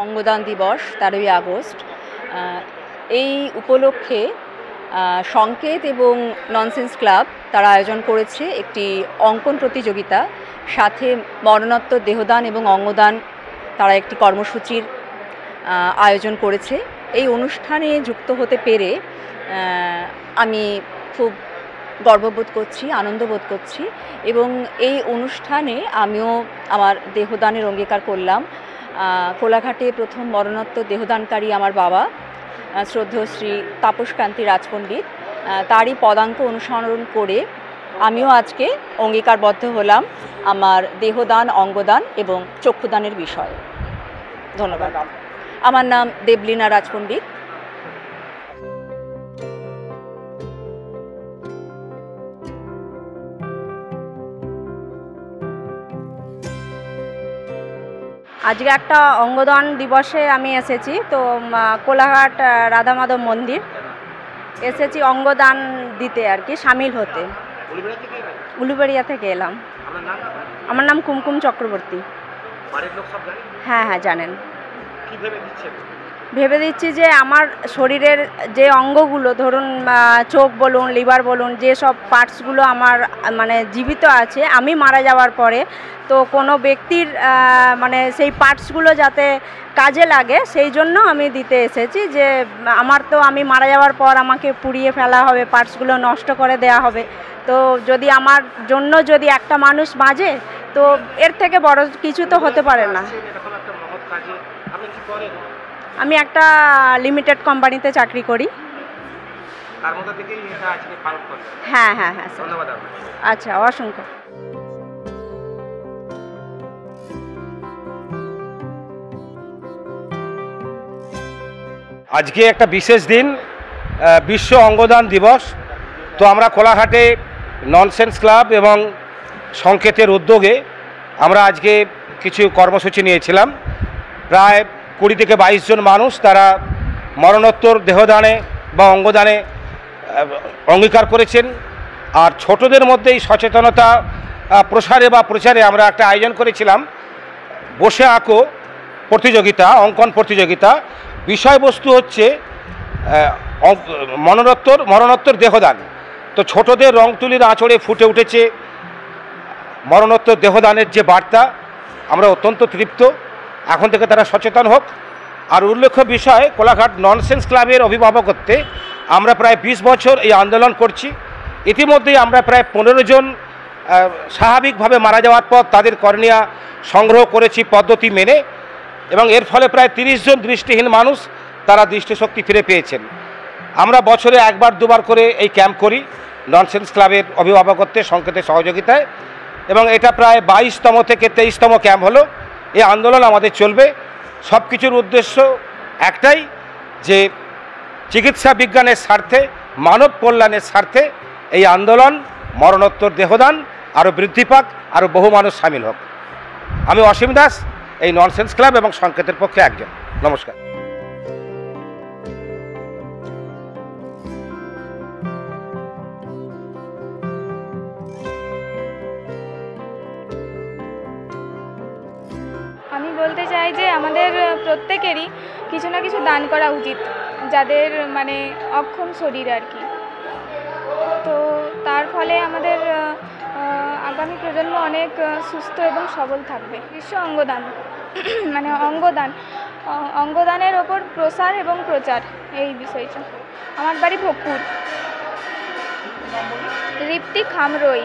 অঙ্গদান দিবস 13ই আগস্ট। এই উপলক্ষে সংকেত এবং ননসেন্স ক্লাব তারা আয়োজন করেছে একটি অঙ্কন প্রতিযোগিতা, সাথে মরণোত্তর দেহদান এবং অঙ্গদান তারা একটি কর্মসূচির আয়োজন করেছে। এই অনুষ্ঠানে যুক্ত হতে পেরে আমি খুব গর্ববোধ করছি, আনন্দ বোধ করছি এবং এই অনুষ্ঠানে আমিও আমার দেহদানের অঙ্গীকার করলাম। কোলাঘাটে প্রথম মরণোত্তর দেহদানকারী আমার বাবা, শ্রদ্ধেয় শ্রী তাপসকান্তি রাজপণ্ডিত, তারই পদাঙ্ক অনুসরণ করে আমিও আজকে অঙ্গীকারবদ্ধ হলাম আমার দেহদান, অঙ্গদান এবং চক্ষুদানের বিষয়ে। ধন্যবাদ। আমার নাম দেবলীনা রাজপণ্ডিত। আজকে একটা অঙ্গদান দিবসে আমি এসেছি, তো কোলাঘাট রাধা মাধব মন্দির এসেছি অঙ্গদান দিতে আর কি, সামিল হতে। উলুবেড়িয়া থেকে এলাম। আমার নাম কুমকুম চক্রবর্তী। হ্যাঁ হ্যাঁ জানেন। ভেবে দিচ্ছি যে আমার শরীরের যে অঙ্গগুলো, ধরুন চোখ বলুন, লিভার বলুন, যে সব পার্টসগুলো আমার মানে জীবিত আছে, আমি মারা যাওয়ার পরে তো কোনো ব্যক্তির মানে সেই পার্টসগুলো যাতে কাজে লাগে, সেই জন্য আমি দিতে এসেছি। যে আমি মারা যাওয়ার পর আমাকে পুড়িয়ে ফেলা হবে, পার্টসগুলো নষ্ট করে দেয়া হবে, তো যদি আমার জন্য যদি একটা মানুষ বাঁচে, তো এর থেকে বড় কিছু তো হতে পারে না। আমি একটা লিমিটেড কোম্পানিতে চাকরি করি। হ্যাঁ হ্যাঁ হ্যাঁ স্যার। আচ্ছা, অসংখ্য। আজকে একটা বিশেষ দিন, বিশ্ব অঙ্গদান দিবস। তো আমরা কোলাঘাটে ননসেন্স ক্লাব এবং সংকেতের উদ্যোগে আমরা আজকে কিছু কর্মসূচি নিয়েছিলাম। প্রায় 20 থেকে 22 জন মানুষ তারা মরণোত্তর দেহদানে বা অঙ্গদানে অঙ্গীকার করেছেন। আর ছোটদের মধ্যে এই সচেতনতা প্রচারে আমরা একটা আয়োজন করেছিলাম, বসে আঁকো প্রতিযোগিতা, অঙ্কন প্রতিযোগিতা। বিষয়বস্তু হচ্ছে মরণোত্তর দেহদান। তো ছোটদের রং তুলির আঁচড়ে ফুটে উঠেছে মরণোত্তর দেহদানের যে বার্তা, আমরা অত্যন্ত তৃপ্ত। এখন থেকে তারা সচেতন হোক। আর উল্লেখ্য বিষয়, কোলাঘাট ননসেন্স ক্লাবের অভিভাবকত্বে আমরা প্রায় 20 বছর এই আন্দোলন করছি। ইতিমধ্যেই আমরা প্রায় 15 জন স্বাভাবিকভাবে মারা যাওয়ার পর তাদের কর্নিয়া সংগ্রহ করেছি পদ্ধতি মেনে, এবং এর ফলে প্রায় 30 জন দৃষ্টিহীন মানুষ তারা দৃষ্টিশক্তি ফিরে পেয়েছেন। আমরা বছরে 1-2 করে এই ক্যাম্প করি ননসেন্স ক্লাবের অভিভাবকত্বে, সংকেতের সহযোগিতায়, এবং এটা প্রায় 22তম থেকে 23তম ক্যাম্প হলো। এই আন্দোলন আমাদের চলবে। সব কিছুর উদ্দেশ্য একটাই, যে চিকিৎসা বিজ্ঞানের স্বার্থে, মানব কল্যাণের স্বার্থে এই আন্দোলন, মরণোত্তর দেহদান আরও বৃদ্ধি পাক, আরও বহু মানুষ সামিল হোক। আমি অসীম দাস, এই ননসেন্স ক্লাব এবং সংকেতের পক্ষে একজন। নমস্কার। আমি বলতে চাই যে আমাদের প্রত্যেকেরই কিছু না কিছু দান করা উচিত, যাদের মানে অক্ষম শরীর আর কি। তো তার ফলে আমাদের আগামী প্রজন্ম অনেক সুস্থ এবং সবল থাকবে। বিশ্ব অঙ্গদান মানে অঙ্গদানের ওপর প্রসার এবং প্রচার, এই বিষয়টা। আমার বাড়ি ভোগপুর। ঋত্বিক খামরই।